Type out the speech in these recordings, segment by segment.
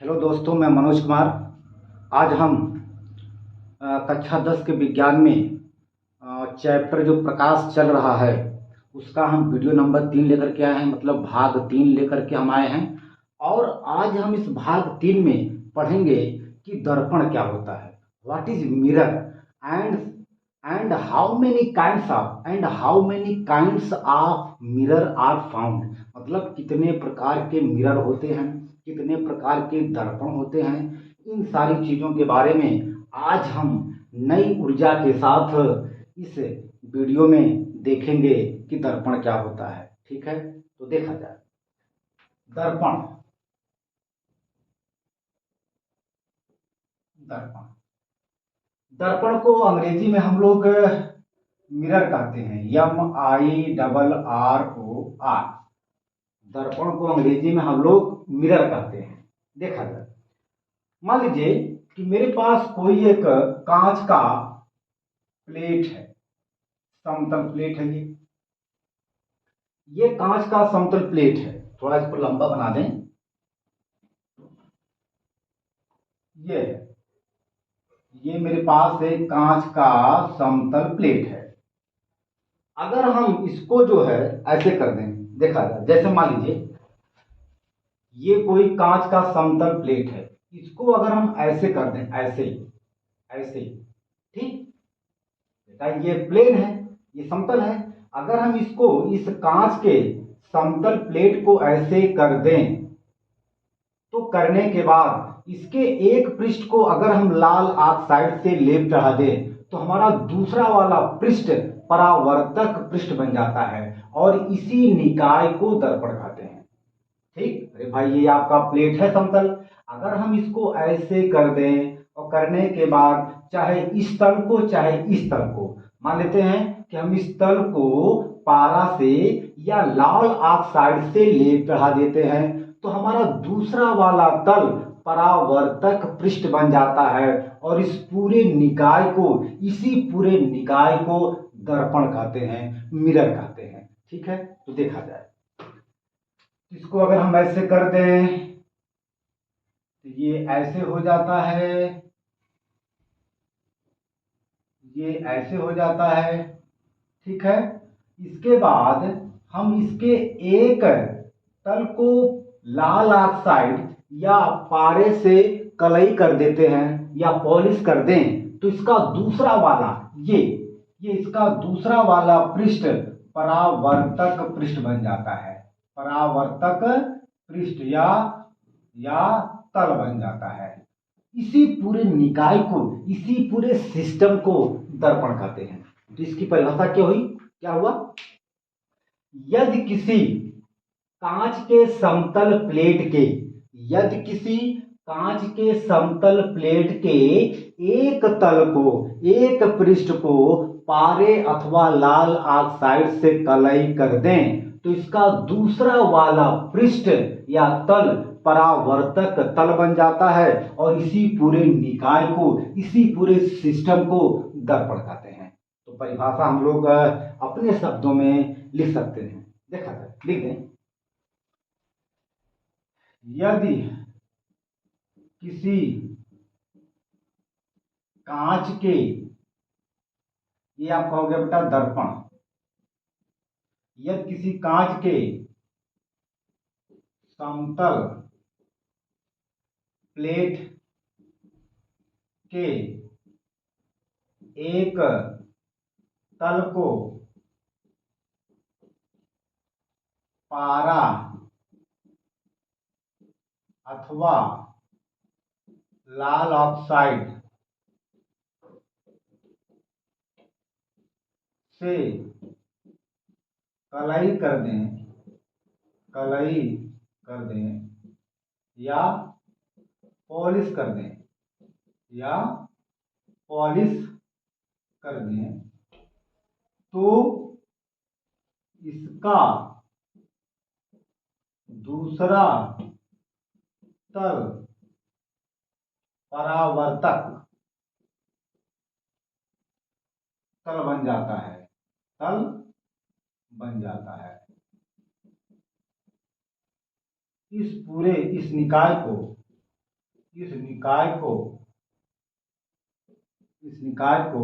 Hello दोस्तों, मैं मनोज कुमार। आज हम कक्षा 10 के विज्ञान में चैप्टर जो प्रकाश चल रहा है उसका हम वीडियो नंबर 3 लेकर के आए हैं, मतलब भाग 3 लेकर के हम आए हैं। और आज हम इस भाग 3 में पढ़ेंगे कि दर्पण क्या होता है, what is mirror, and how many kinds of mirror are found. मतलब कितने प्रकार के मिरर होते हैं, कितने प्रकार के दर्पण होते हैं। इन सारी चीजों के बारे में आज हम नई ऊर्जा के साथ इस वीडियो में देखेंगे कि दर्पण क्या होता है। ठीक है, तो देखा जाए। दर्पण दर्पण दर्पण को अंग्रेजी में हम लोग मिरर कहते हैं, MIRROR। दर्पण को अंग्रेजी में हम लोग मिरर कहते हैं। देखा जाए, मान लीजिए कि मेरे पास कोई एक कांच का प्लेट है, समतल प्लेट है। ये कांच का समतल प्लेट है। थोड़ा इसको लंबा बना दें। ये है, ये मेरे पास एक कांच का समतल प्लेट है। अगर हम इसको जो है ऐसे कर दें, देखा जाए, जैसे मान लीजिए ये कोई कांच का समतल प्लेट है, इसको अगर हम ऐसे कर दें, ऐसे ही, ऐसे ही, ठीक, बेटा ये प्लेन है, ये समतल है। अगर हम इसको इस कांच के समतल प्लेट को ऐसे कर दें, तो करने के बाद इसके एक पृष्ठ को अगर हम लाल ऑक्साइड से लेप चढ़ा दें, तो हमारा दूसरा वाला पृष्ठ परावर्तक पृष्ठ बन जाता है और इसी निकाय को दर्पण कहते हैं। ठीक, अरे भाई ये आपका प्लेट है समतल। अगर हम इसको ऐसे कर दें और करने के बाद चाहे इस तल को चाहे इस तल को, मान लेते हैं कि हम इस तल को पारा से या लाल ऑक्साइड से लेप चढ़ा देते हैं, तो हमारा दूसरा वाला तल परावर्तक पृष्ठ बन जाता है और इस पूरे निकाय को, इसी पूरे निकाय को दर्पण कहते हैं, मिरर कहते हैं। ठीक है, तो देखा जाए, इसको अगर हम ऐसे कर दें तो ये ऐसे हो जाता है, ये ऐसे हो जाता है। ठीक है, इसके बाद हम इसके एक तल को लाल ऑक्साइड या पारे से कलई कर देते हैं या पॉलिश कर दें, तो इसका दूसरा वाला ये इसका दूसरा वाला पृष्ठ परावर्तक पृष्ठ बन जाता है। परावर्तक पृष्ठ या तल बन जाता है। इसी पूरे निकाय को, इसी पूरे सिस्टम को दर्पण कहते हैं। तो इसकी परिभाषा क्या हुई, क्या हुआ? यदि किसी कांच के समतल प्लेट के यदि किसी कांच के समतल प्लेट के एक तल को, एक पृष्ठ को पारे अथवा लाल ऑक्साइड से कलई कर दें, तो इसका दूसरा वाला पृष्ठ या तल परावर्तक तल बन जाता है और इसी पूरे निकाय को, इसी पूरे सिस्टम को दर्पण कहते हैं। तो परिभाषा हम लोग अपने शब्दों में लिख सकते हैं। देखा जाए, लिख दें, यदि किसी कांच के, ये आपका हो गया बेटा दर्पण, यदि किसी कांच के समतल प्लेट के एक तल को पारा अथवा लाल ऑक्साइड से कलई कर दें, कलई कर दें या पॉलिश कर दें, या पॉलिश कर दें, तो इसका दूसरा तल परावर्तक तल बन जाता है, तल बन जाता है। इस निकाय को इस निकाय को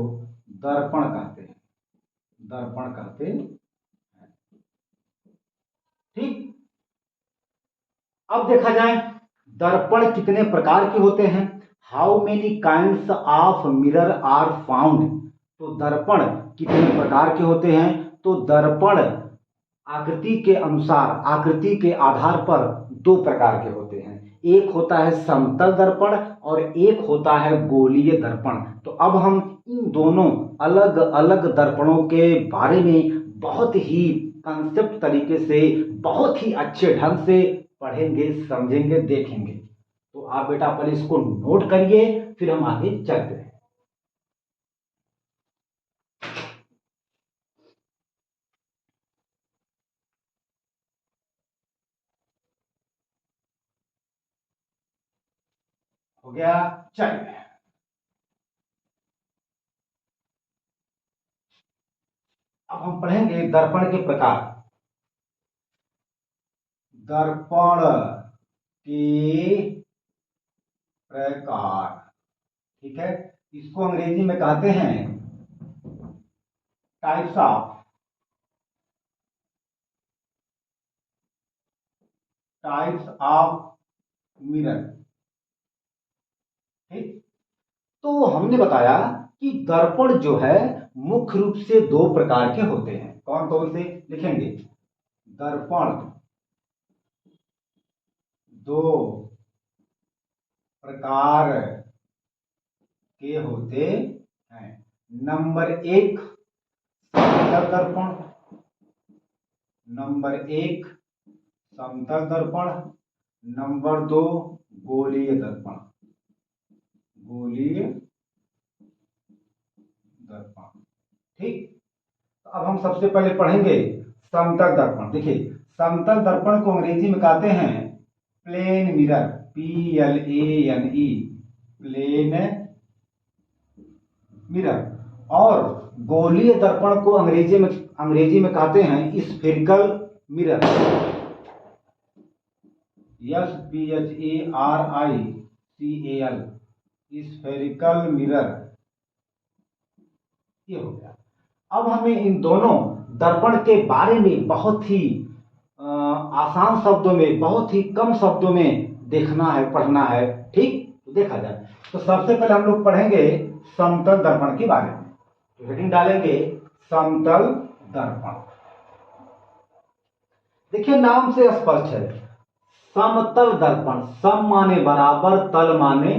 दर्पण कहते हैं, दर्पण कहते हैं। ठीक। अब देखा जाए दर्पण कितने प्रकार के होते हैं। How many kinds of mirror are found. तो दर्पण कितने प्रकार के होते हैं। तो दर्पण आकृति के अनुसार, आकृति के आधार पर दो प्रकार के होते हैं। एक होता है समतल दर्पण और एक होता है गोलीय दर्पण। तो अब हम इन दोनों अलग अलग दर्पणों के बारे में बहुत ही कंसेप्ट तरीके से, बहुत ही अच्छे ढंग से पढ़ेंगे, समझेंगे, देखेंगे। तो आप बेटा पहले इसको नोट करिए, फिर हम आगे चलते हैं। हो गया। चलिए अब हम पढ़ेंगे दर्पण के प्रकार। दर्पण के प्रकार, ठीक है। इसको अंग्रेजी में कहते हैं टाइप्स ऑफ, मिरर। ठीक। तो हमने बताया कि दर्पण जो है मुख्य रूप से दो प्रकार के होते हैं। कौन कौन से लिखेंगे। दर्पण दो प्रकार के होते हैं। नंबर एक समतल दर्पण, नंबर एक समतल दर्पण, नंबर दो गोलीय दर्पण, गोलीय दर्पण। ठीक। तो अब हम सबसे पहले पढ़ेंगे समतल दर्पण। देखिए समतल दर्पण को अंग्रेजी में कहते हैं plane mirror, PLANE, plane mirror. और गोलीय दर्पण को अंग्रेजी में कहते हैं spherical mirror, SPHERICAL, spherical mirror. ये हो गया। अब हमें इन दोनों दर्पण के बारे में बहुत ही आसान शब्दों में, बहुत ही कम शब्दों में देखना है, पढ़ना है। ठीक। तो देखा जाए तो सबसे पहले हम लोग पढ़ेंगे समतल दर्पण के बारे में। तो हेडिंग डालेंगे समतल दर्पण। देखिए नाम से स्पष्ट है, समतल दर्पण। सम माने बराबर, तल माने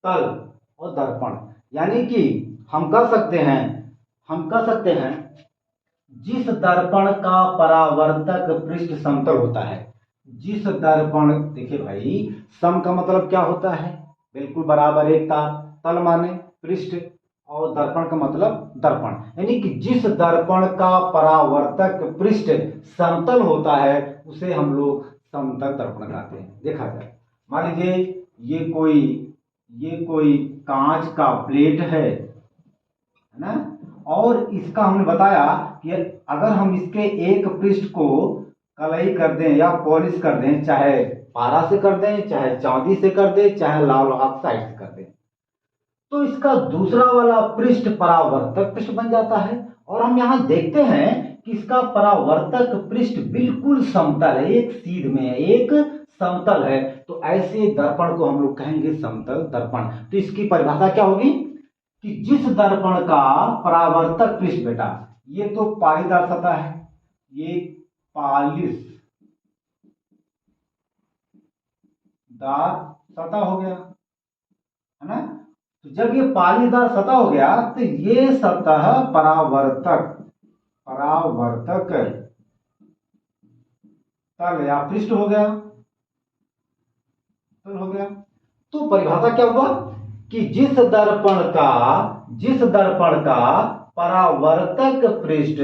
तल, और दर्पण यानी कि हम कह सकते हैं जिस दर्पण का परावर्तक पृष्ठ समतल होता है। जिस दर्पण, देखिए भाई सम का मतलब क्या होता है, बिल्कुल बराबर एक तार, तल माने पृष्ठ, और दर्पण का मतलब दर्पण। यानी कि जिस दर्पण का परावर्तक पृष्ठ समतल होता है उसे हम लोग समतल दर्पण कहते हैं। देखा जाए मान लीजिए ये कोई कांच का प्लेट है ना, और इसका हमने बताया कि अगर हम इसके एक पृष्ठ को कलई कर दें या पॉलिश कर दें, चाहे पारा से कर दें, चाहे चांदी से कर दें, चाहे लाल ऑक्साइड से कर दें, तो इसका दूसरा वाला पृष्ठ परावर्तक पृष्ठ बन जाता है। और हम यहां देखते हैं कि इसका परावर्तक पृष्ठ बिल्कुल समतल है, एक सीध में है, एक समतल है। तो ऐसे दर्पण को हम लोग कहेंगे समतल दर्पण। तो इसकी परिभाषा क्या होगी कि जिस दर्पण का परावर्तक पृष्ठ, बेटा ये तो पालीदार सतह है, ये पालिश दार सतह हो गया, है ना। तो जब ये पालीदार सतह हो गया तो ये सतह परावर्तक तल या पृष्ठ हो गया, तल हो गया। तो परिभाषा क्या हुआ कि जिस दर्पण का परावर्तक पृष्ठ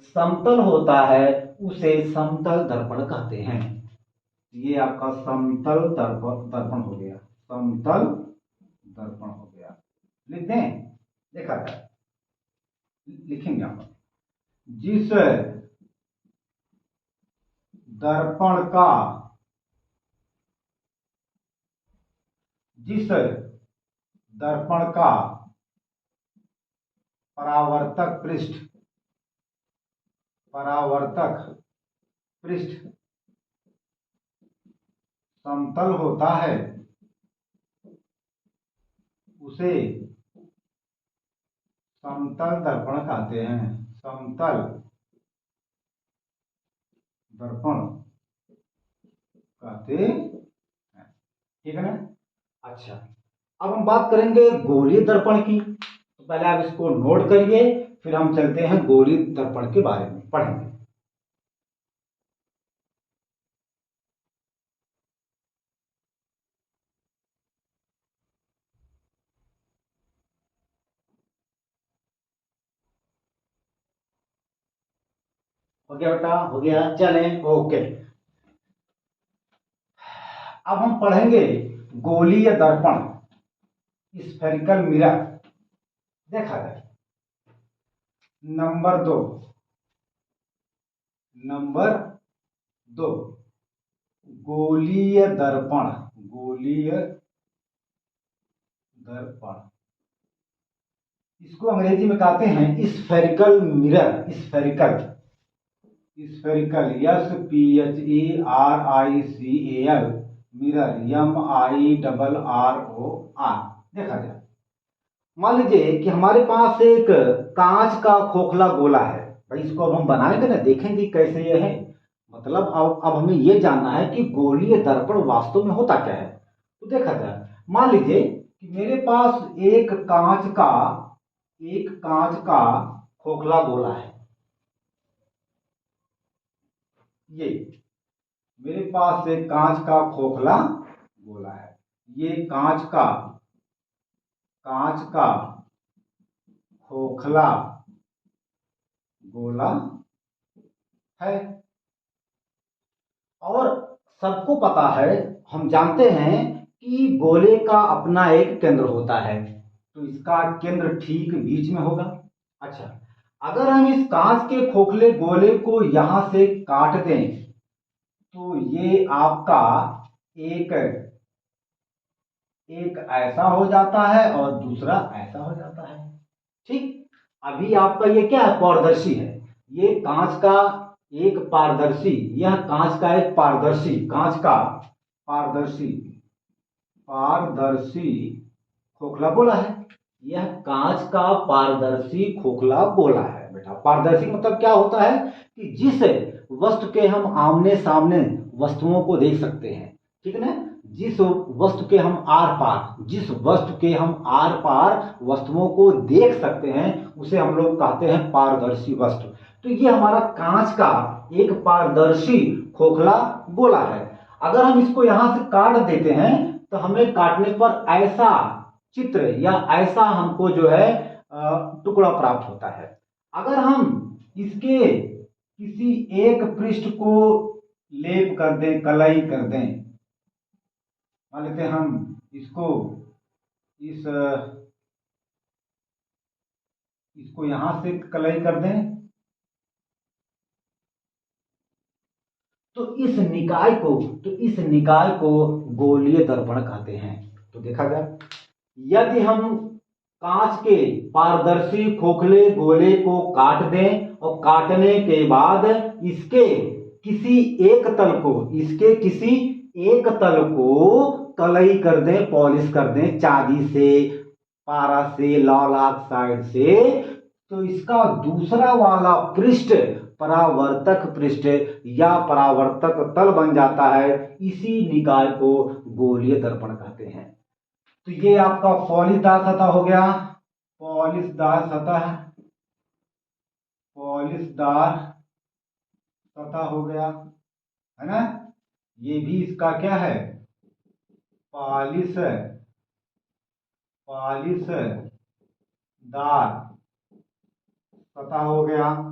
समतल होता है उसे समतल दर्पण कहते हैं। ये आपका समतल दर्पण हो गया, समतल दर्पण हो गया। लिख दें, देखा जाए, लिखेंगे आप। जिस जिस दर्पण का परावर्तक पृष्ठ समतल होता है उसे समतल दर्पण कहते हैं। समतल दर्पण कहते हैं। ठीक है ना। अच्छा, अब हम बात करेंगे गोलीय दर्पण की। तो पहले आप इसको नोट करिए, फिर हम चलते हैं गोलीय दर्पण के बारे में पढ़ेंगे। हो गया बेटा, हो गया, चलें, ओके। अब हम पढ़ेंगे गोलीय दर्पण, स्फेरिकल मिरर। देखा जाए नंबर 2 गोलीय दर्पण। इसको अंग्रेजी में कहते हैं spherical mirror. Spherical SPHERICAL mirror MIRROR। देखा जाए, मान लीजिए कि हमारे पास एक कांच का खोखला गोला है। भाई इसको अब हम बनाएंगे ना, देखेंगे कैसे ये है। मतलब अब हमें ये जानना है कि गोलीय दर्पण वास्तव में होता क्या है। तो देखा जाए, मान लीजिए कि मेरे पास एक कांच का खोखला गोला है। ये मेरे पास एक कांच का खोखला गोला है। ये कांच का खोखला गोला है। और सबको पता है, हम जानते हैं कि गोले का अपना एक केंद्र होता है। तो इसका केंद्र ठीक बीच में होगा। अच्छा, अगर हम इस कांच के खोखले गोले को यहां से काट दें तो ये आपका एक ऐसा हो जाता है और दूसरा ऐसा हो जाता है। ठीक, अभी आपका ये क्या है, पारदर्शी है। ये कांच का एक पारदर्शी, यह कांच का एक पारदर्शी खोखला गोला है। यह कांच का पारदर्शी खोखला गोला है। बेटा, पारदर्शी मतलब क्या होता है कि जिस वस्तु के हम आमने सामने वस्तुओं को देख सकते हैं, ठीक है ना, जिस वस्तु के हम आर पार वस्तुओं को देख सकते हैं, उसे हम लोग कहते हैं पारदर्शी वस्तु। तो ये हमारा कांच का एक पारदर्शी खोखला गोला है। अगर हम इसको यहां से काट देते हैं तो हमें काटने पर ऐसा चित्र या ऐसा हमको जो है टुकड़ा प्राप्त होता है। अगर हम इसके किसी एक पृष्ठ को लेप कर दें, कलई कर दें, मान लेते हैं हम इसको यहां से कलई कर दें, तो इस निकाय को गोलीय दर्पण कहते हैं। तो देखा गया, यदि हम कांच के पारदर्शी खोखले गोले को काट दें और काटने के बाद इसके किसी एक तल को कलई कर दें, पॉलिश कर दें, चांदी से, पारा से, लौह ऑक्साइड से, तो इसका दूसरा वाला पृष्ठ परावर्तक पृष्ठ या परावर्तक तल बन जाता है। इसी निकाय को गोलीय दर्पण कहते हैं। तो ये आपका पॉलिशदार सतह हो गया, पॉलिशदार सतह हो गया, है ना। ये भी इसका क्या है, पॉलिशदार सतह हो गया।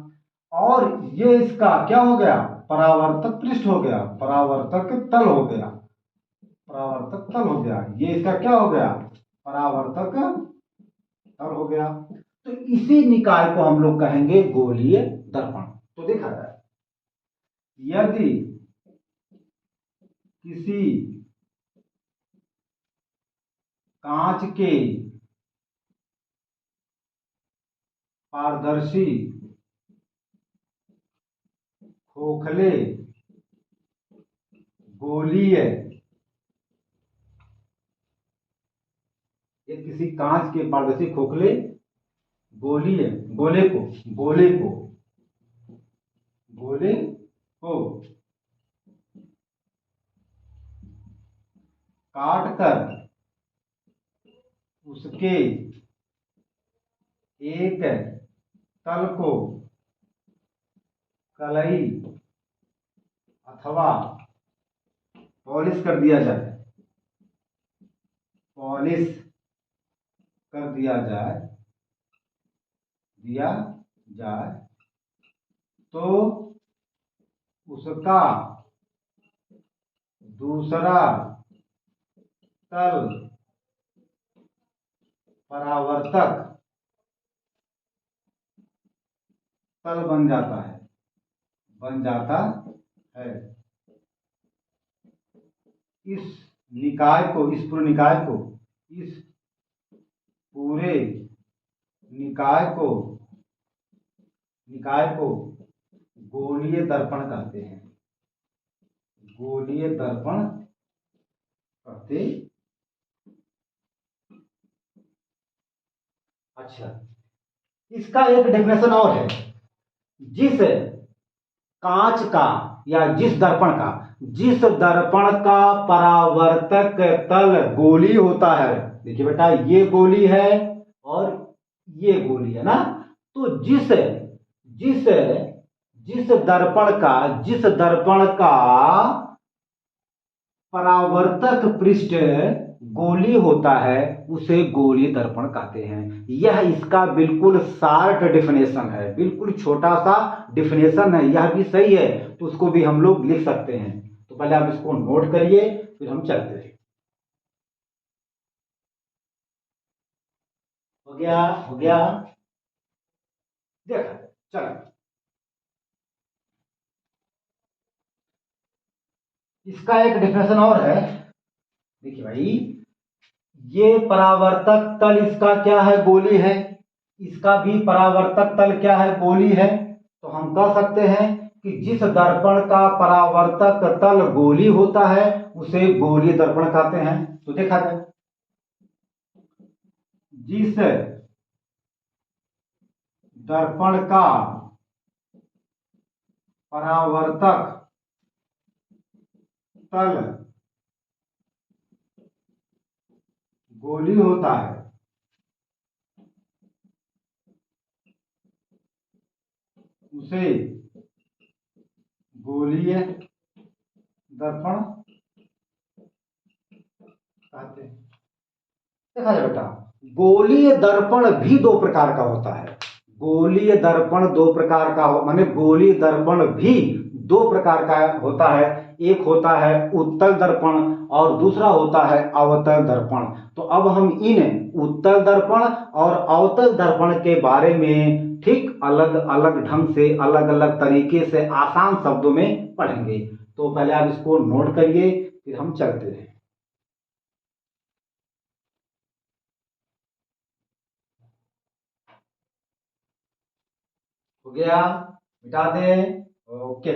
और ये इसका क्या हो गया, परावर्तक पृष्ठ हो गया, परावर्तक तल हो गया। ये इसका क्या हो गया, परावर्तक तल हो गया। तो इसी निकाय को हम लोग कहेंगे गोलीय दर्पण। तो देखा जाए, यदि किसी कांच के पारदर्शी खोखले गोलीय, ये किसी कांच के पारदर्शी खोखले गोलीय गोले को काट कर उसके एक तल को कलई अथवा पॉलिश कर दिया जाए, तो उसका दूसरा तल परावर्तक तल बन जाता है। इस पूरे निकाय को गोलीय दर्पण कहते हैं। अच्छा, इसका एक डेफिनेशन और है। जिस कांच का या जिस दर्पण का परावर्तक तल गोली होता है, देखिए बेटा ये गोली है और ये गोली है ना, तो जिस दर्पण का परावर्तक पृष्ठ गोली होता है उसे गोलीय दर्पण कहते हैं। यह इसका बिल्कुल शार्ट डेफिनेशन है, बिल्कुल छोटा सा डेफिनेशन है। यह भी सही है तो उसको भी हम लोग लिख सकते हैं। तो पहले आप इसको नोट करिए, फिर हम चलते हैं। हो गया देखा, चलो इसका एक डेफिनेशन और है। देखिए भाई, ये परावर्तक तल इसका क्या है, गोली है। इसका भी परावर्तक तल क्या है, गोली है। तो हम कह सकते हैं कि जिस दर्पण का परावर्तक तल गोली होता है उसे गोलीय दर्पण कहते हैं। तो देखा जाए, जिस दर्पण का परावर्तक तल गोली होता है उसे गोलीय दर्पण कहते हैं। देखा जाए बेटा, गोलीय दर्पण भी दो प्रकार का होता है। गोलीय दर्पण दो प्रकार का माने गोलीय दर्पण भी दो प्रकार का होता है। एक होता है उत्तल दर्पण और दूसरा होता है अवतल दर्पण। तो अब हम इन उत्तल दर्पण और अवतल दर्पण के बारे में ठीक अलग अलग ढंग से, अलग अलग तरीके से, आसान शब्दों में पढ़ेंगे। तो पहले आप इसको नोट करिए, फिर हम चलते हैं। हो गया, मिटा दें। ओके,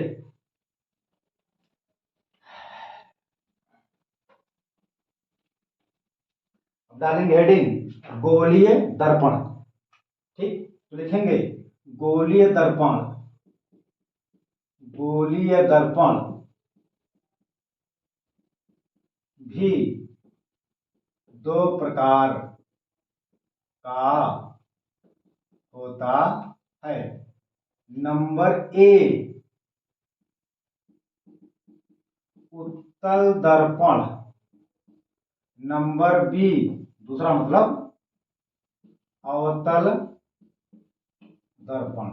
अब डालेंगे हेडिंग गोलीय दर्पण। ठीक, तो लिखेंगे गोलीय दर्पण भी दो प्रकार का होता है। नंबर ए, उत्तल दर्पण। नंबर बी, दूसरा मतलब अवतल दर्पण।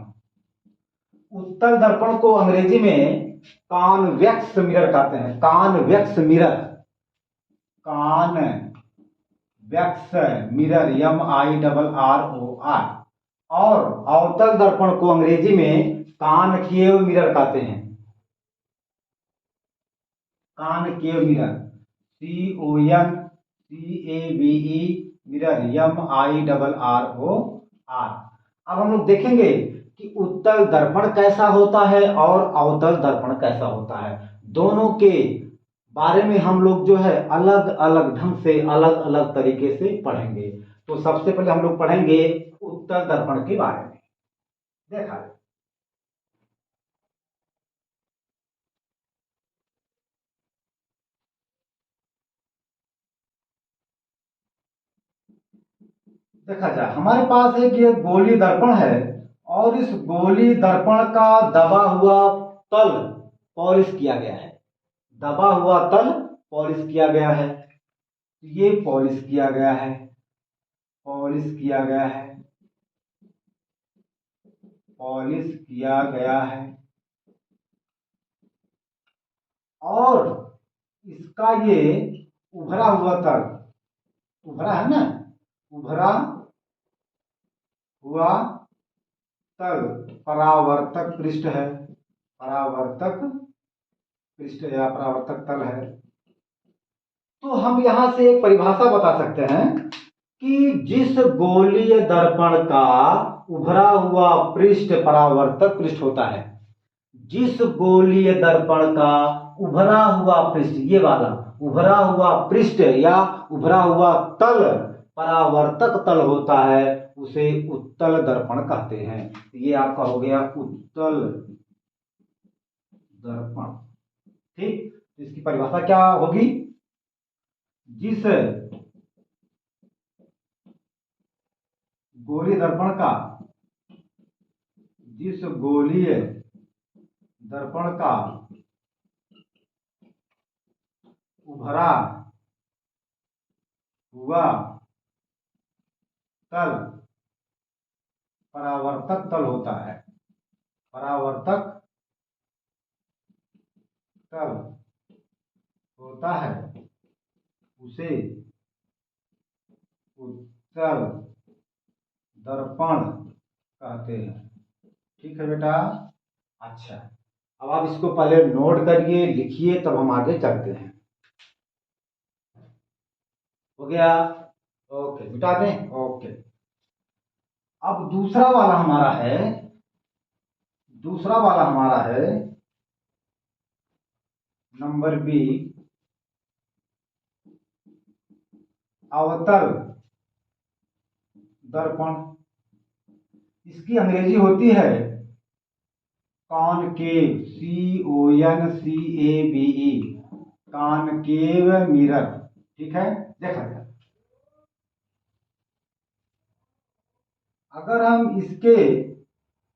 उत्तल दर्पण को अंग्रेजी में कॉन्वेक्स मिरर कहते हैं। Convex mirror, MIRROR। और अवतल दर्पण को अंग्रेजी में कॉनकेव मिरर कहते हैं। Concave mirror, CONCAVE CAVE mirror, MIRROR। अब हम लोग देखेंगे कि उत्तल दर्पण कैसा होता है और अवतल दर्पण कैसा होता है। दोनों के बारे में हम लोग जो है अलग अलग ढंग से, अलग अलग तरीके से पढ़ेंगे। तो सबसे पहले हम लोग पढ़ेंगे उत्तल दर्पण के बारे में। देखा देखा जाए, हमारे पास एक ये गोली दर्पण है और इस गोली दर्पण का दबा हुआ तल पॉलिश किया गया है। दबा हुआ तल पॉलिश किया गया है। ये पॉलिश किया गया है, पॉलिश किया गया है, पॉलिश किया गया है। और इसका ये उभरा हुआ तल, उभरा है ना, उभरा हुआ तल परावर्तक पृष्ठ है, परावर्तक पृष्ठ या परावर्तक तल है। तो हम यहां से एक परिभाषा बता सकते हैं कि जिस गोलीय दर्पण का उभरा हुआ पृष्ठ परावर्तक पृष्ठ होता है, जिस गोलीय दर्पण का उभरा हुआ पृष्ठ, ये वाला उभरा हुआ पृष्ठ या उभरा हुआ तल परावर्तक तल होता है, उसे उत्तल दर्पण कहते हैं। ये आपका हो गया उत्तल दर्पण। ठीक, तो इसकी परिभाषा क्या होगी? जिस गोलीय दर्पण का, जिस गोलीय दर्पण का उभरा हुआ तल परावर्तक तल होता है, परावर्तक तल होता है, उसे उत्तल दर्पण कहते हैं। ठीक है बेटा। अच्छा, अब आप इसको पहले नोट करिए, लिखिए, तब हम आगे चलते हैं। हो गया? ओके, मिटा दें। ओके, अब दूसरा वाला हमारा है, दूसरा वाला हमारा है नंबर बी, अवतल दर्पण। इसकी अंग्रेजी होती है कॉनकेव, CONCAVE, कॉनकेव मिरर। ठीक है, देखा जाए, अगर हम इसके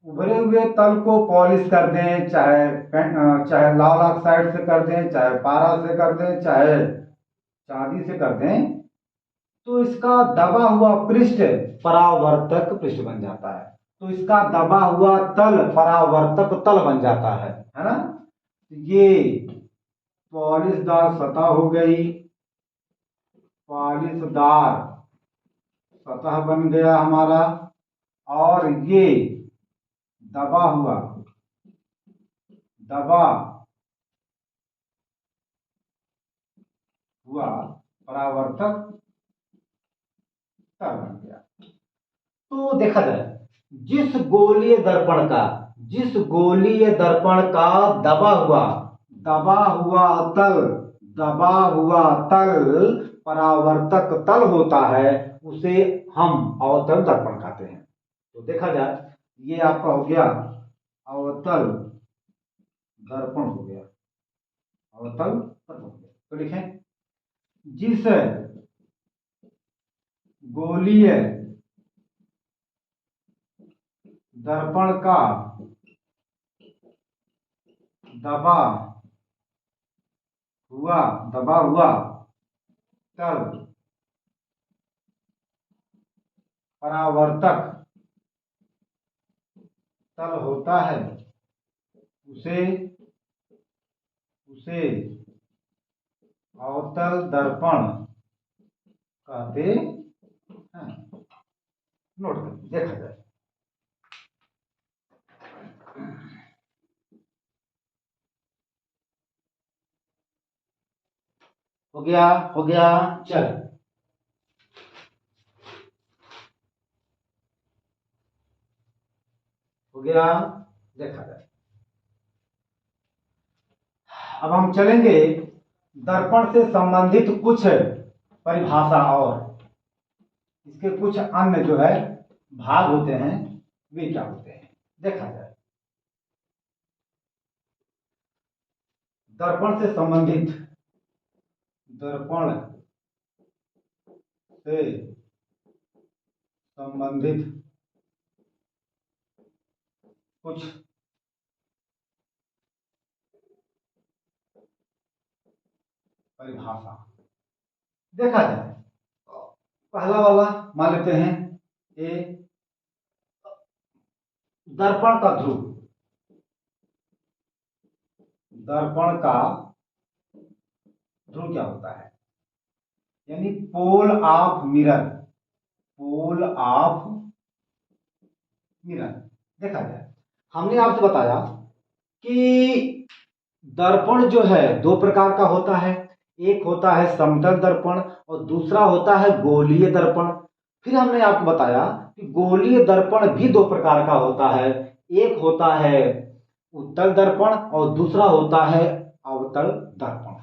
उभरे हुए तल को पॉलिश कर दें, चाहे लाल ऑक्साइड से कर दें, चाहे पारा से कर दें, चाहे चांदी से कर दें, तो इसका दबा हुआ पृष्ठ परावर्तक पृष्ठ बन जाता है। तो इसका दबा हुआ तल परावर्तक तल बन जाता है ना। ये पॉलिशदार सतह हो गई, पॉलिशदार सतह बन गया हमारा। और ये दबा हुआ, दबा हुआ परावर्तक तल बन गया। तो देखा जाए, जिस गोलीय दर्पण का, जिस गोलीय दर्पण का दबा हुआ, दबा हुआ तल, दबा हुआ तल परावर्तक तल होता है, उसे हम अवतल दर्पण कहते हैं। तो देखा जाए, ये आपका हो गया अवतल दर्पण हो गया, अवतल दर्पण हो गया। तो लिखें, जिस गोलीय दर्पण का दबा हुआ, दबा हुआ तल परावर्तक तल होता है, उसे उसे अवतल दर्पण कहते हैं। नोट कर, देखा जाए, हो गया, हो गया। चल, हो गया, देखा जाए। अब हम चलेंगे दर्पण से संबंधित कुछ परिभाषा और इसके कुछ अन्य जो है भाग होते हैं, वे क्या होते हैं, देखा जाए। दर्पण से संबंधित, दर्पण से संबंधित कुछ परिभाषा देखा जाए। पहला वाला मान लेते हैं, ए दर्पण का ध्रुव, दर्पण का ध्रुव क्या होता है, यानी pole of mirror, pole of mirror. देखा जाए, हमने आपसे बताया कि दर्पण जो है दो प्रकार का होता है, एक होता है समतल दर्पण और दूसरा होता है गोलीय दर्पण। फिर हमने आपको बताया कि गोलीय दर्पण भी दो प्रकार का होता है, एक होता है उत्तल दर्पण और दूसरा होता है अवतल दर्पण।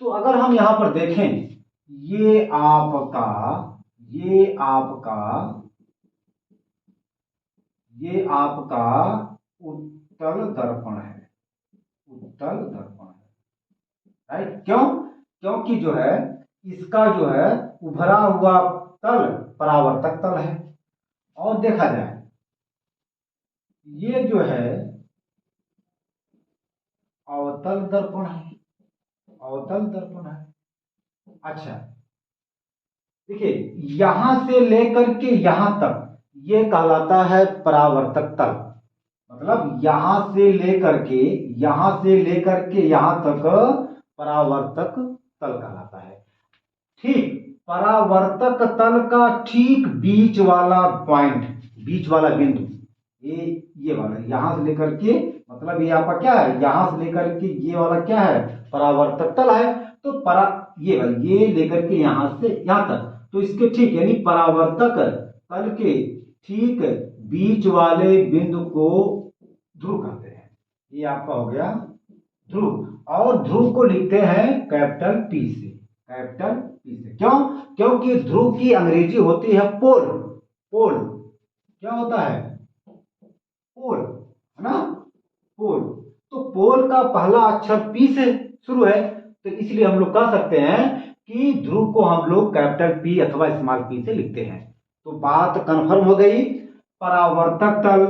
तो अगर हम यहां पर देखें, ये आपका ये आपका ये आपका उत्तल दर्पण है, उत्तल दर्पण है, राइट। क्यों? क्योंकि जो है इसका जो है उभरा हुआ तल परावर्तक तल है। और देखा जाए, ये जो है अवतल दर्पण है, अवतल दर्पण है। अच्छा, देखिए यहां से लेकर के यहां तक ये कहलाता है परावर्तक तल, मतलब यहां से लेकर के यहां तक परावर्तक तल कहलाता है। ठीक, परावर्तक तल का ठीक बीच वाला पॉइंट, बीच वाला बिंदु, ये वाला यहां से लेकर के, मतलब ये आपका क्या है, यहां से लेकर के ये वाला क्या है, परावर्तक तल है। तो ये लेकर के यहां से यहां तक, तो इसके ठीक यानी परावर्तक तल के ठीक बीच वाले बिंदु को ध्रुव कहते हैं। ये आपका हो गया ध्रुव। और ध्रुव को लिखते हैं कैपिटल पी से, कैपिटल पी से। क्यों? क्योंकि ध्रुव की अंग्रेजी होती है पोल, पोल क्या होता है, पोल, है ना, पोल। तो पोल का पहला अक्षर पी से शुरू है, तो इसलिए हम लोग कह सकते हैं कि ध्रुव को हम लोग कैपिटल पी अथवा स्मॉल पी से लिखते हैं। तो बात कंफर्म हो गई। परावर्तक तल,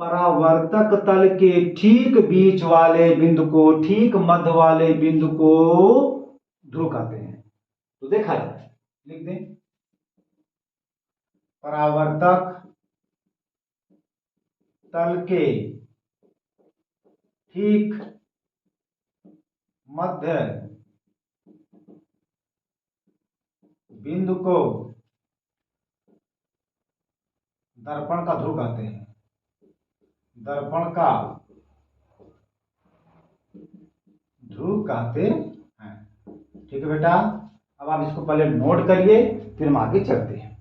परावर्तक तल के ठीक बीच वाले बिंदु को, ठीक मध्य वाले बिंदु को ध्रुव कहते हैं। तो देखा जाए, लिख दें, परावर्तक तल के ठीक मध्य बिंदु को दर्पण का ध्रुव कहते हैं, दर्पण का ध्रुव कहते हैं। ठीक है बेटा, अब आप इसको पहले नोट करिए, फिर हम आगे चलते हैं।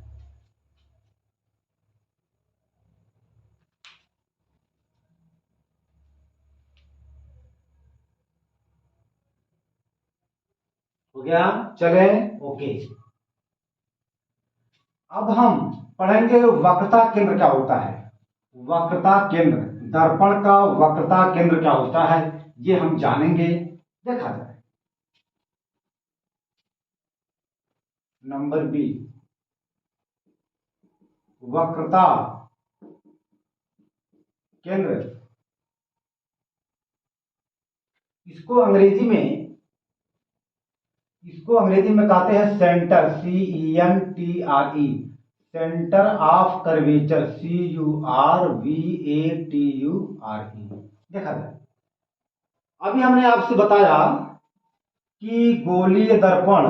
हो गया, चले, ओके। अब हम पढ़ेंगे वक्रता केंद्र क्या होता है, वक्रता केंद्र, दर्पण का वक्रता केंद्र क्या होता है, ये हम जानेंगे। देखा जाए, नंबर बी, वक्रता केंद्र, इसको अंग्रेजी में, इसको अंग्रेजी में कहते हैं centre, CENTRE, centre of curvature, CURVATURE। देखा जाए, अभी हमने आपसे बताया कि गोलीय दर्पण,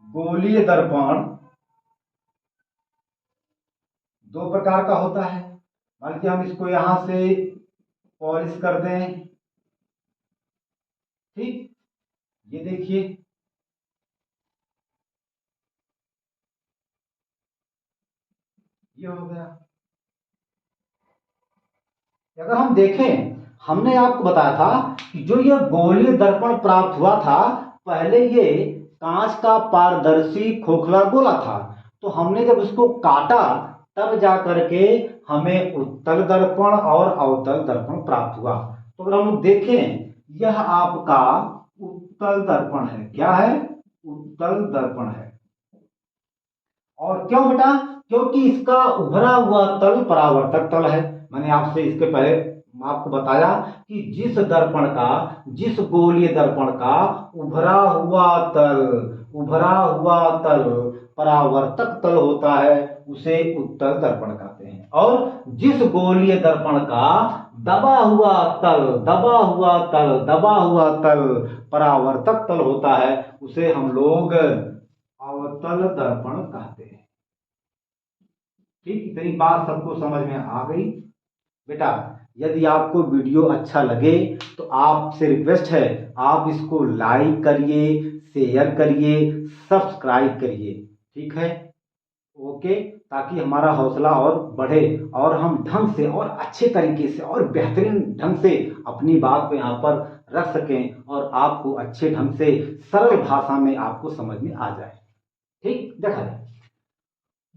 गोलीय दर्पण दो प्रकार का होता है। मान लीजिए हम इसको यहां से पॉलिश कर दें, ठीक, ये देखिए, ये हो गया, अगर हम देखें, हमने आपको बताया था कि जो ये गोलीय दर्पण प्राप्त हुआ था, पहले ये कांच का पारदर्शी खोखला गोला था। तो हमने जब उसको काटा तब जा करके हमें उत्तल दर्पण और अवतल दर्पण प्राप्त हुआ। तो अगर हम लोग देखें, यह आपका उत्तल दर्पण है। क्या है? उत्तल दर्पण है। और क्यों बेटा? क्योंकि इसका उभरा हुआ तल परावर्तक तल है। मैंने आपसे इसके पहले आपको बताया कि जिस गोलीय दर्पण का उभरा हुआ तल परावर्तक तल होता है, उसे उत्तल दर्पण कहते हैं। और जिस गोलीय दर्पण का दबा हुआ तल परावर्तक तल होता है, उसे हम लोग अवतल दर्पण कहते हैं। ठीक, इतनी बात सबको समझ में आ गई? बेटा, यदि आपको वीडियो अच्छा लगे तो आपसे रिक्वेस्ट है, आप इसको लाइक करिए, शेयर करिए, सब्सक्राइब करिए। ठीक है? ओके, ताकि हमारा हौसला और बढ़े और हम ढंग से और अच्छे तरीके से और बेहतरीन ढंग से अपनी बात को यहाँ पर रख सकें और आपको अच्छे ढंग से सरल भाषा में आपको समझ में आ जाए। ठीक, देखा जाए,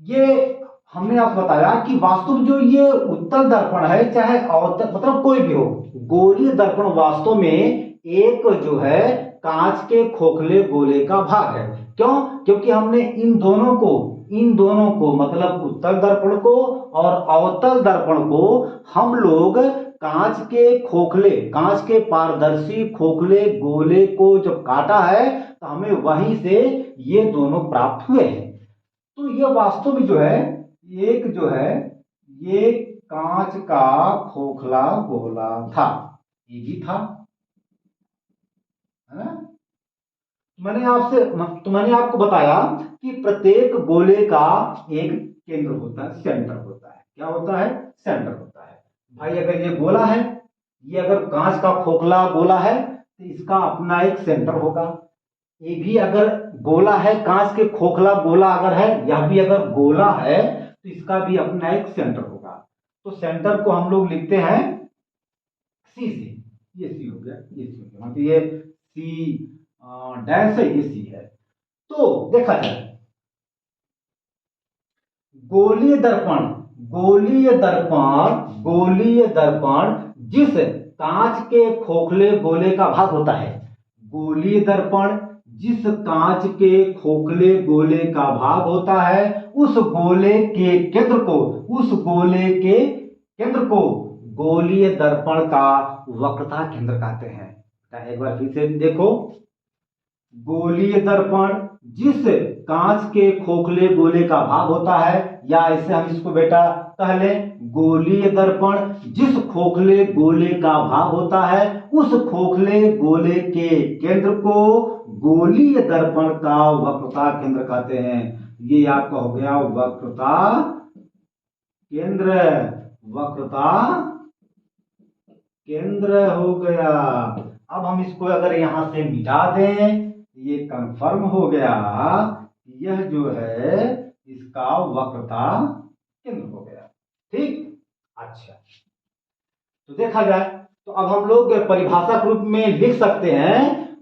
ये हमने आपको बताया कि वास्तव में जो ये उत्तल दर्पण है, चाहे अवतल मतलब कोई भी हो, गोलीय दर्पण वास्तव में एक जो है कांच के खोखले गोले का भाग है। क्यों? क्योंकि हमने इन दोनों को मतलब उत्तल दर्पण को और अवतल दर्पण को हम लोग कांच के पारदर्शी खोखले गोले को जब काटा है तो हमें वहीं से ये दोनों प्राप्त हुए हैं। तो ये वास्तव में जो है ये कांच का खोखला गोला था, ये भी था, है ना? मैंने आपको बताया कि प्रत्येक गोले का एक केंद्र होता है, सेंटर होता है। क्या होता है? सेंटर होता है। भाई, अगर ये गोला है, ये अगर कांच का खोखला गोला है तो इसका अपना एक सेंटर होगा। ये भी अगर गोला है, कांच के खोखला गोला अगर है, यह भी अगर गोला है तो इसका भी अपना एक सेंटर होगा। तो सेंटर को हम लोग लिखते हैं सी से। ये सी हो गया, ये सी हो गया, मतलब ये सी डैश है, ये सी है। तो देखा जाए, गोलीय दर्पण गोलीय दर्पण जिस कांच के खोखले गोले का भाग होता है, गोलीय दर्पण जिस कांच के खोखले गोले का भाग होता है, उस गोले के केंद्र को गोलीय दर्पण का वक्रता केंद्र कहते हैं। एक बार फिर से देखो, गोलीय दर्पण जिस कांच के खोखले गोले का भाग होता है, या ऐसे हम इसको बेटा कह लें, गोलीय दर्पण जिस खोखले गोले का भाग होता है, उस खोखले गोले के केंद्र को गोलीय दर्पण का वक्रता केंद्र कहते हैं। ये आपका हो गया वक्रता केंद्र हो गया। अब हम इसको अगर यहां से मिटा दें, ये कंफर्म हो गया, यह जो है इसका वक्रता केंद्र हो गया। ठीक, अच्छा, तो देखा जाए तो अब हम लोग परिभाषा के रूप में लिख सकते हैं,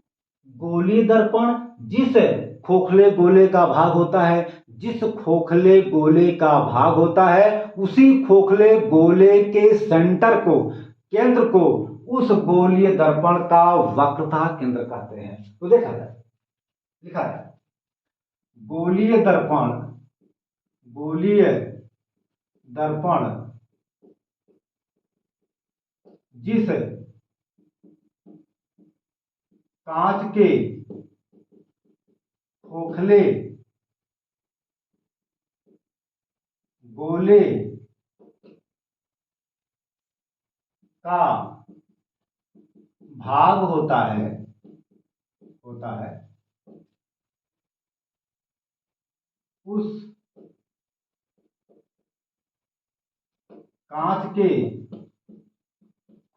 गोलीय दर्पण जिस खोखले गोले का भाग होता है, उसी खोखले गोले के सेंटर को, केंद्र को, उस गोलीय दर्पण का वक्रता केंद्र कहते हैं। तो देखा जाए, लिखा जाए, गोलीय दर्पण जिस कांच के खोखले गोले का भाग होता है उस कांच के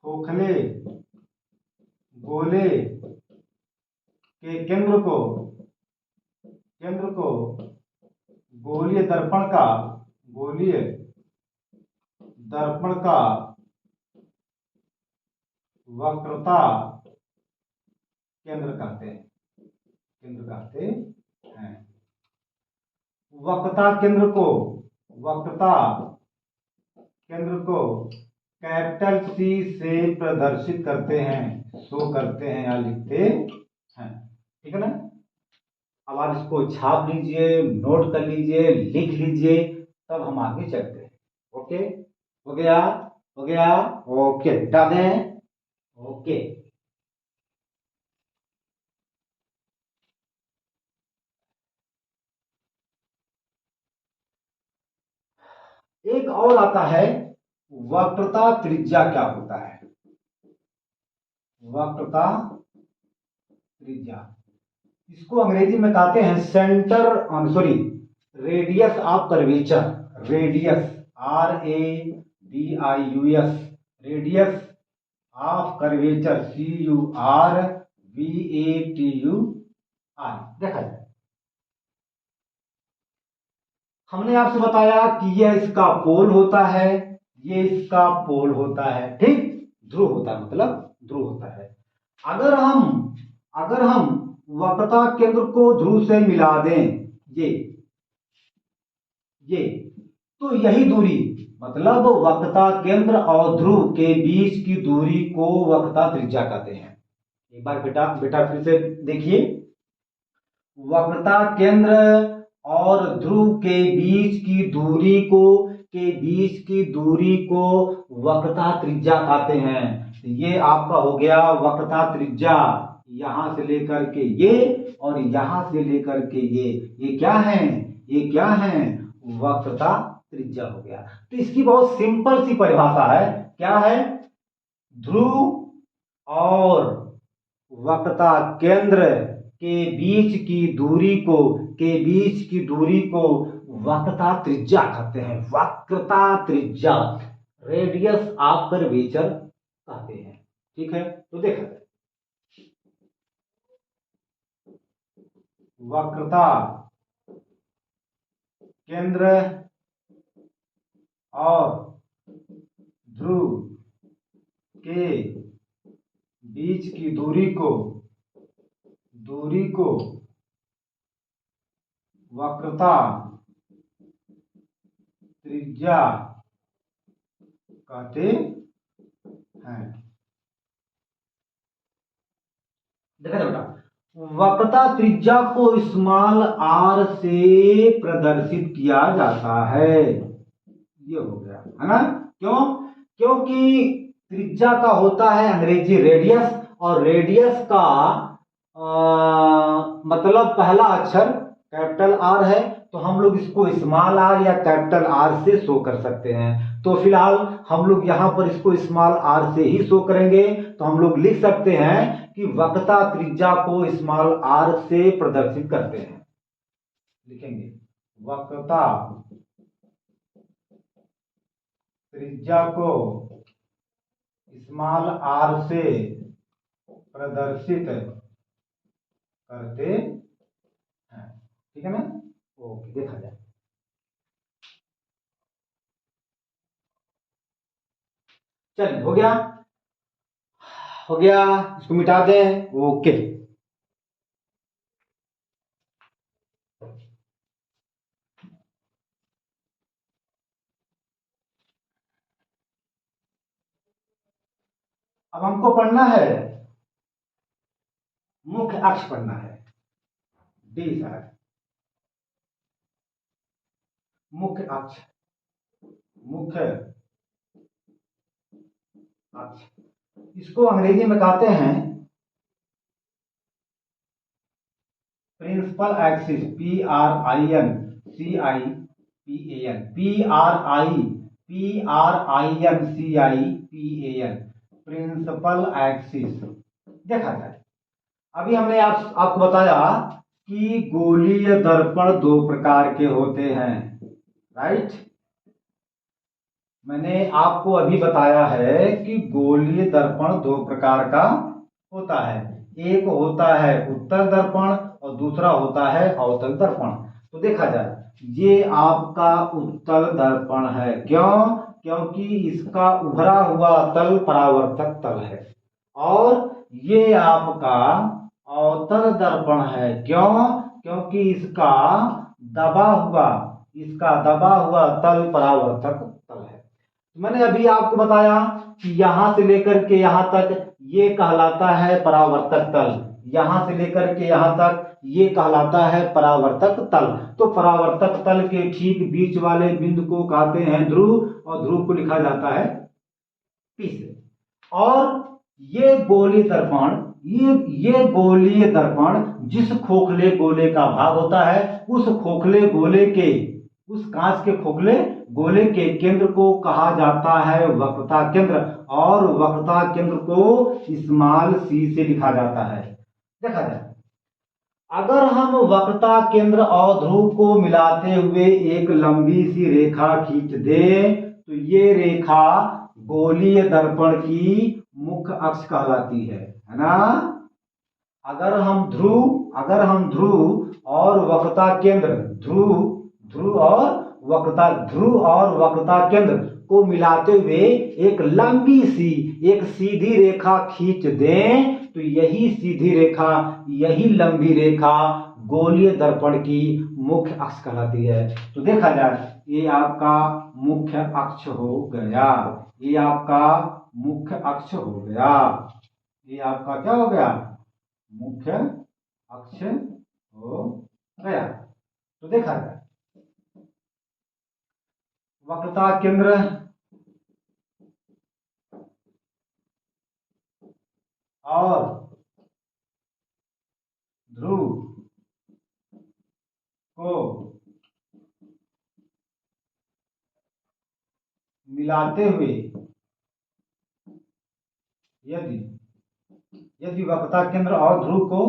खोखले गोले के केंद्र को गोलीय दर्पण का वक्रता केंद्र कहते हैं, केंद्र कहते हैं। वक्रता केंद्र को कैपिटल सी से प्रदर्शित करते हैं, शो करते हैं या लिखते हैं। ठीक है ना। अब आप इसको छाप लीजिए, नोट कर लीजिए, लिख लीजिए, तब हम आगे चलते हैं। ओके, हो गया, हो गया, ओके, हटा दें, ओके। एक और आता है, वक्रता त्रिज्या क्या होता है। वक्रता त्रिज्या, इसको अंग्रेजी में कहते हैं centre sorry radius of curvature. Radius, RADIUS, radius of curvature, CURVATUR। देखा जाए, हमने आपसे बताया कि यह इसका पोल होता है, ये इसका पोल होता है, ठीक। ध्रुव होता है, मतलब ध्रुव होता है। अगर हम वक्रता केंद्र को ध्रुव से मिला दें, ये तो यही दूरी, मतलब वक्रता केंद्र और ध्रुव के बीच की दूरी को वक्रता त्रिज्या कहते हैं। एक बार बेटा फिर से देखिए, वक्रता केंद्र और ध्रुव के बीच की दूरी को वक्रता त्रिज्या कहते हैं। ये आपका हो गया वक्रता त्रिज्या, यहां से लेकर के ये और यहां से लेकर के ये क्या है, वक्रता त्रिज्या हो गया। तो इसकी बहुत सिंपल सी परिभाषा है, क्या है, ध्रुव और वक्रता केंद्र के बीच की दूरी को वक्रता त्रिज्या कहते हैं। वक्रता त्रिज्या, रेडियस ऑफ कर्वेचर कहते हैं। ठीक है, तो देखा जाए, वक्रता केंद्र और ध्रुव के बीच की दूरी को वक्रता त्रिज्या कहते हैं। देखा जाए बेटा, वक्रता त्रिज्या को स्मॉल r से प्रदर्शित किया जाता है। ये हो गया, है ना। क्योंकि त्रिज्या का होता है अंग्रेजी रेडियस, और रेडियस का मतलब पहला अक्षर कैपिटल R है, तो हम लोग इसको स्मॉल r या कैपिटल R से शो कर सकते हैं। तो फिलहाल हम लोग यहां पर इसको स्मॉल r से ही शो करेंगे। तो हम लोग लिख सकते हैं कि वक्रता त्रिज्या को स्मॉल r से प्रदर्शित करते हैं। लिखेंगे वक्रता त्रिज्या को स्मॉल r से प्रदर्शित करते हैं। ठीक है ना, ओके, देखा जाए, चलिए, हो गया, इसको मिटा दें, ओके। अब हमको पढ़ना है, मुख्य अक्ष पढ़ना है, डी सर, मुख्य अक्ष इसको अंग्रेजी में कहते हैं principal axis, PRINCIPAN, principal axis. देखा जाए, अभी हमने आपको बताया कि गोलीय दर्पण दो प्रकार के होते हैं, राइट। मैंने आपको अभी बताया है कि गोलीय दर्पण दो प्रकार का होता है। एक होता है उत्तल दर्पण और दूसरा होता है अवतल दर्पण। तो देखा जाए, ये आपका उत्तल दर्पण है। क्यों? क्योंकि इसका उभरा हुआ तल परावर्तक तल है। और ये आपका अवतल दर्पण है। क्यों? क्योंकि इसका दबा हुआ तल परावर्तक तल है। मैंने अभी आपको बताया कि यहां से लेकर के यहां तक ये कहलाता है परावर्तक तल, यहां से लेकर के यहां तक ये कहलाता है परावर्तक तल। तो परावर्तक तल के ठीक बीच वाले बिंदु को कहते हैं ध्रुव, और ध्रुव को लिखा जाता है P से। और ये गोलीय दर्पण, ये गोलीय दर्पण जिस खोखले गोले का भाग होता है, उस खोखले गोले के, उस कांच के खोखले गोले के केंद्र को कहा जाता है वक्रता केंद्र, और वक्रता केंद्र को स्मॉल c से लिखा जाता है। देखा जाए, अगर हम वक्रता केंद्र और ध्रुव को मिलाते हुए एक लंबी सी रेखा खींच दें, तो ये रेखा गोलीय दर्पण की मुख्य अक्ष कहलाती है ना। अगर हम ध्रुव और वक्रता केंद्र, ध्रुव और वक्रता केंद्र को मिलाते हुए एक लंबी सी, एक सीधी रेखा खींच दें, तो यही सीधी रेखा, यही लंबी रेखा गोलीय दर्पण की मुख्य अक्ष कहलाती है। तो देखा जाए, ये आपका मुख्य अक्ष हो गया, ये आपका मुख्य अक्ष हो गया, ये आपका क्या हो गया? मुख्य अक्ष हो गया। तो देखा जाए, वक्रता केंद्र और ध्रुव को मिलाते हुए यदि वक्रता केंद्र और ध्रुव को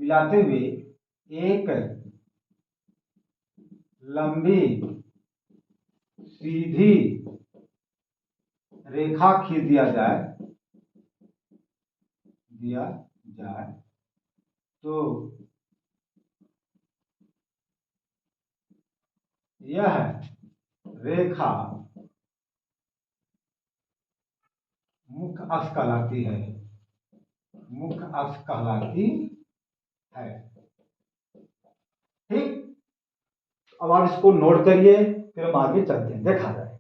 मिलाते हुए एक लंबी सीधी रेखा खींच दिया जाए तो यह रेखा मुख्य अक्ष कहलाती है, मुख्य अक्ष कहलाती है। ठीक, अब आप इसको नोट करिए, फिर हम आगे चलते हैं। देखा जाए,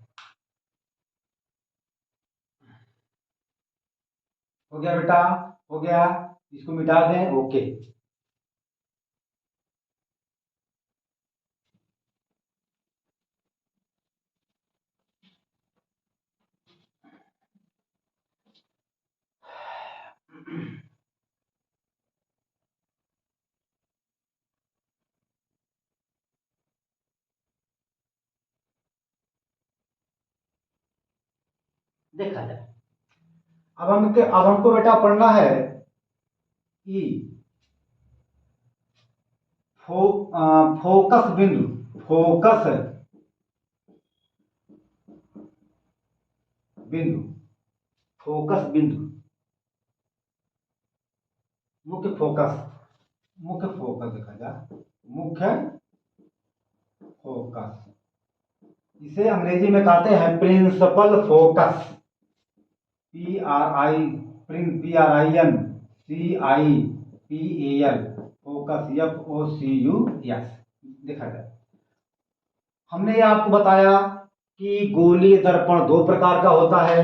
हो गया बेटा? हो गया? इसको मिटा दें। ओके, देखा जाए, अब हमको बेटा पढ़ना है ई फोकस बिंदु, फोकस बिंदु, फोकस बिंदु, मुख्य फोकस देखा जाए, मुख्य फोकस, इसे अंग्रेजी में कहते हैं principal focus, PRINCIPAL focus, FOCUS। देखा जाए, हमने ये आपको बताया कि गोलीय दर्पण दो प्रकार का होता है।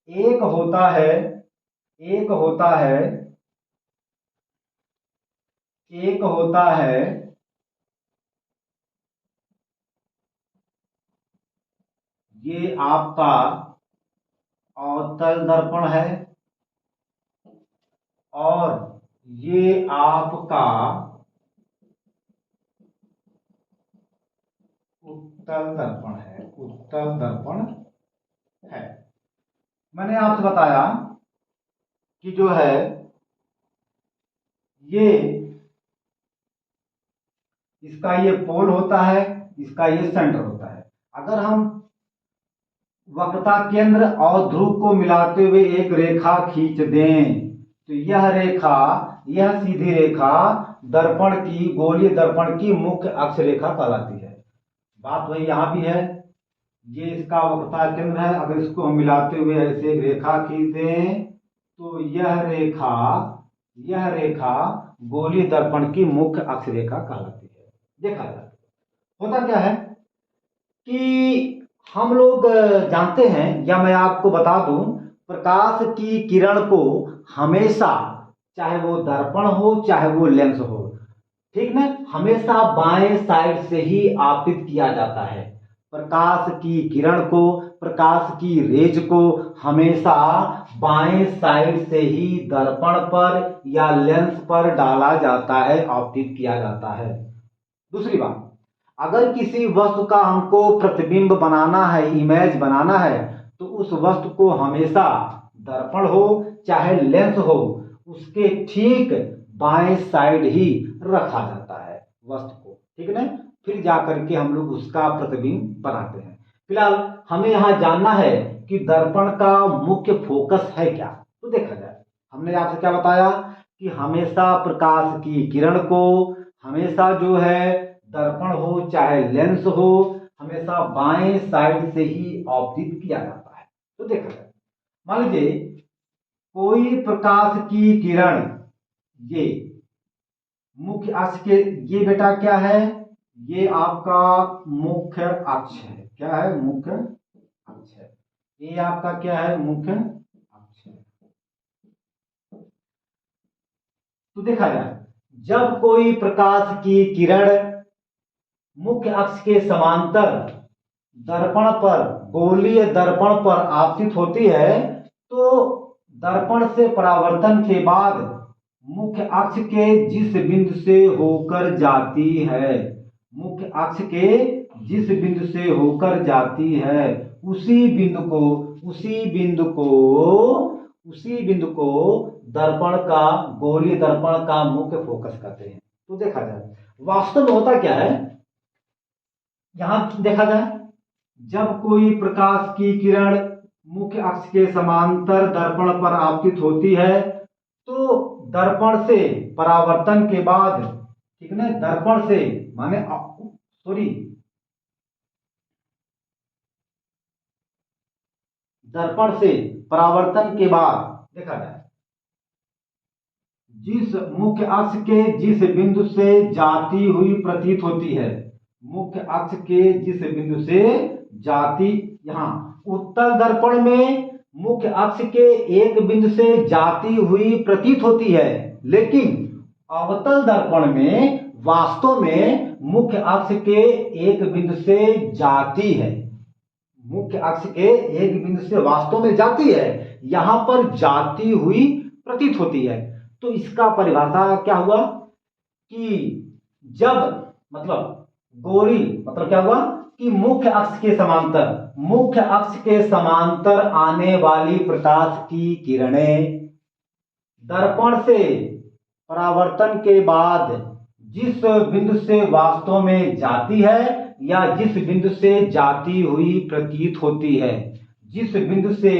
एक होता है ये आपका अवतल दर्पण है, और ये आपका उत्तल दर्पण है। मैंने आपसे बताया कि जो है ये, इसका ये पोल होता है, इसका ये सेंटर होता है। अगर हम वक्रता केंद्र और ध्रुव को मिलाते हुए एक रेखा खींच दें, तो यह सीधी रेखा दर्पण की, गोलीय दर्पण की मुख्य अक्ष रेखा कहलाती है। बात वही यहां भी है, ये इसका वक्रता केंद्र है। अगर इसको हम मिलाते हुए ऐसे एक रेखा खींच दें, तो यह रेखा गोलीय दर्पण की मुख्य अक्ष रेखा कहलाती है। देखा जाए होता क्या है कि हम लोग जानते हैं, या मैं आपको बता दूं, प्रकाश की किरण को हमेशा, चाहे वो दर्पण हो चाहे वो लेंस हो, ठीक ना, हमेशा बाएं साइड से ही आपतित किया जाता है। प्रकाश की किरण को, प्रकाश की रेज को हमेशा बाएं साइड से ही दर्पण पर या लेंस पर डाला जाता है, आपतित किया जाता है। दूसरी बात, अगर किसी वस्तु का हमको प्रतिबिंब बनाना है, इमेज बनाना है, तो उस वस्तु को हमेशा दर्पण हो चाहे लेंस हो, उसके ठीक बाएं साइड ही रखा जाता है वस्तु को, ठीक है ना, फिर जाकर के हम लोग उसका प्रतिबिंब बनाते हैं। फिलहाल हमें यहां जानना है कि दर्पण का मुख्य फोकस है क्या। तो देखा जाए, हमने आपसे क्या बताया कि हमेशा प्रकाश की किरण को, हमेशा जो है दर्पण हो चाहे लेंस हो, हमेशा बाएं साइड से ही आपतित किया जाता है। तो देखा जाए, मान लीजिए कोई प्रकाश की किरण, ये मुख्य अक्ष के, ये बेटा क्या है, ये आपका मुख्य अक्ष है। क्या है? मुख्य अक्ष है। ये आपका क्या है? मुख्य अक्ष है। तो देखा जाए, जब कोई प्रकाश की किरण मुख्य अक्ष के समांतर दर्पण पर, गोलीय दर्पण पर आपतित होती है, तो दर्पण से परावर्तन के बाद मुख्य अक्ष के जिस बिंदु से होकर जाती है, मुख्य अक्ष के जिस बिंदु से होकर जाती है, उसी बिंदु को दर्पण का, गोलीय दर्पण का मुख्य फोकस कहते हैं। तो देखा जाए, वास्तव में होता क्या है, यहां देखा जाए, जब कोई प्रकाश की किरण मुख्य अक्ष के समांतर दर्पण पर आपतित होती है, तो दर्पण से परावर्तन के बाद, ठीक है, दर्पण से माने सॉरी, दर्पण से परावर्तन के बाद देखा जाए, जिस मुख्य अक्ष के जिस बिंदु से जाती हुई प्रतीत होती है, मुख्य अक्ष के जिस बिंदु से जाती, यहां उत्तल दर्पण में मुख्य अक्ष के एक बिंदु से जाती हुई प्रतीत होती है, लेकिन अवतल दर्पण में वास्तव में मुख्य अक्ष के एक बिंदु से जाती है, मुख्य अक्ष के एक बिंदु से वास्तव में जाती है, यहां पर जाती हुई प्रतीत होती है। तो इसका परिभाषा क्या हुआ कि जब, मतलब गोरी, मतलब क्या हुआ कि मुख्य अक्ष के समांतर, मुख्य अक्ष के समांतर आने वाली प्रकाश की किरणें दर्पण से परावर्तन के बाद जिस बिंदु से वास्तव में जाती है या जिस बिंदु से जाती हुई प्रतीत होती है, जिस बिंदु से,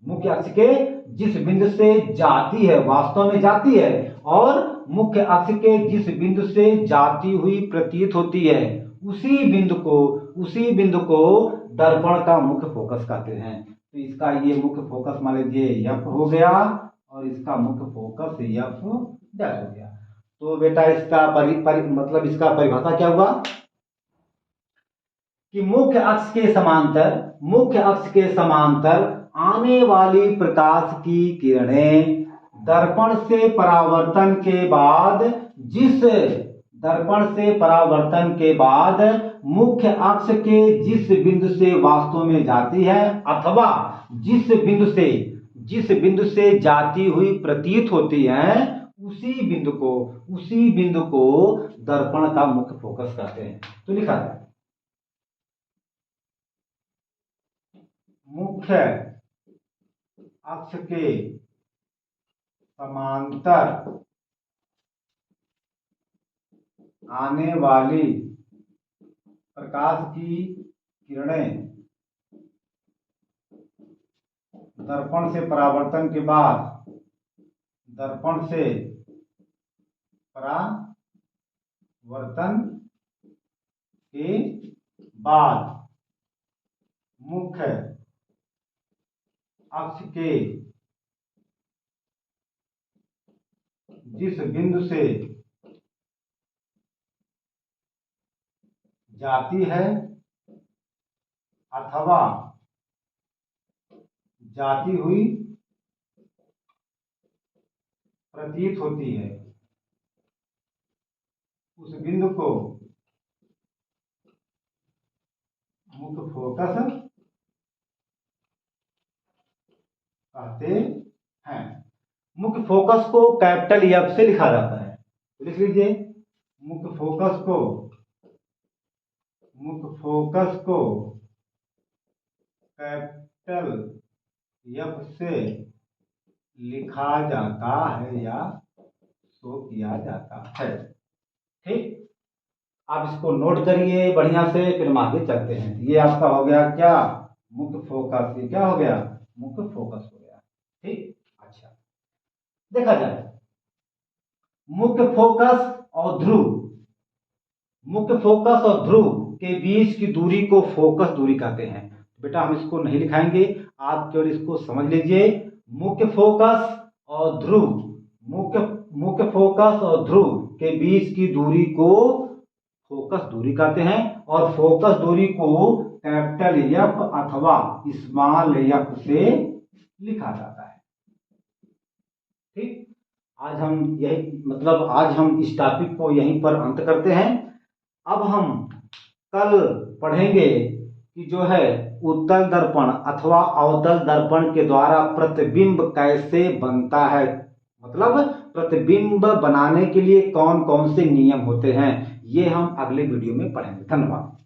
मुख्य अक्ष के जिस बिंदु से जाती है, वास्तव में जाती है, और मुख्य अक्ष के जिस बिंदु से जाती हुई प्रतीत होती है, उसी बिंदु को दर्पण का मुख्य फोकस कहते हैं। तो इसका ये मुख्य फोकस मान लीजिए एफ हो गया, और इसका मुख्य फोकस एफ डैश हो गया। तो बेटा इसका मतलब इसका परिभाषा क्या हुआ कि मुख्य अक्ष के समांतर आने वाली प्रकाश की किरणें दर्पण से परावर्तन के बाद, मुख्य अक्ष के जिस बिंदु से वास्तव में जाती है, अथवा जिस बिंदु से जाती हुई प्रतीत होती है, उसी बिंदु को दर्पण का मुख्य फोकस कहते हैं। तो लिखा है, मुख्य अक्ष के समांतर आने वाली प्रकाश की किरणें दर्पण से परावर्तन के बाद, मुख्य अक्ष के जिस बिंदु से जाती है अथवा जाती हुई प्रतीत होती है, उस बिंदु को मुख्य फोकस कहते हैं। मुख्य फोकस को कैपिटल एफ से लिखा जाता है, तो लिख लीजिए मुख्य फोकस को कैपिटल एफ से लिखा जाता है या शो किया जाता है। ठीक, आप इसको नोट करिए बढ़िया से, फिर हम आगे चलते हैं। ये आपका हो गया क्या, मुख्य फोकस। ये क्या हो गया, मुख्य फोकस हो गया। ठीक, अच्छा देखा जाए मुख्य फोकस और ध्रुव, मुख्य फोकस और ध्रुव के बीच की दूरी को फोकस दूरी कहते हैं। बेटा हम इसको नहीं लिखाएंगे, आप केवल इसको समझ लीजिए। मुख्य फोकस और ध्रुव, मुख्य फोकस और ध्रुव के बीच की दूरी को फोकस दूरी कहते हैं, और फोकस दूरी को कैपिटल एफ अथवा स्मॉल एफ से लिखा जाता है। ठीक, आज हम इस टॉपिक को यहीं पर अंत करते हैं। अब हम कल पढ़ेंगे कि जो है उत्तल दर्पण अथवा अवतल दर्पण के द्वारा प्रतिबिंब कैसे बनता है, मतलब प्रतिबिंब बनाने के लिए कौन कौन से नियम होते हैं, ये हम अगले वीडियो में पढ़ेंगे। धन्यवाद।